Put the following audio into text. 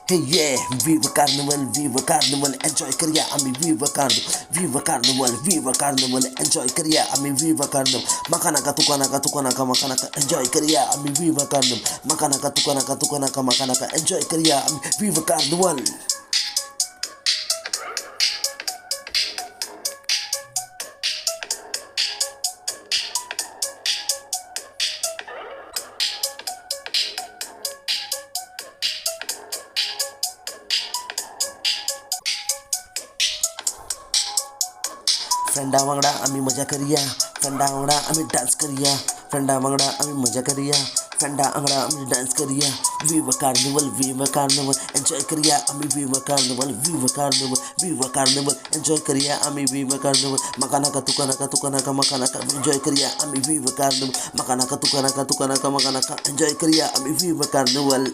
Hey yeah, Viva Carnival, enjoy Korea, Viva Carnival, enjoy Korea, Viva Carnival, Makanaka Tukanaka, Makanaka, enjoy Korea, Viva Carnival, Makanaka Tukanaka, Makanaka, enjoy Korea, Viva Carnival. फ्रेंडा वांगडा आम्ही मजा करूया, फ्रेंडा वांगडा आम्ही dance करूया, फ्रेंडा वांगडा आम्ही मजा करूया, फ्रेंडा वांगडा आम्ही डान्स करूया. विवा कार्निवल एन्जॉय करूया आम्ही विवा कार्निवल एन्जॉय करूया आम्ही विवा कार्निवल. मकानाका तुकानाका मकानाका एन्जॉय करूया आम्ही विवा कार्निवल. मकानाका तुकानाका मकानाका एन्जॉय करूया आम्ही विवा कार्निवल.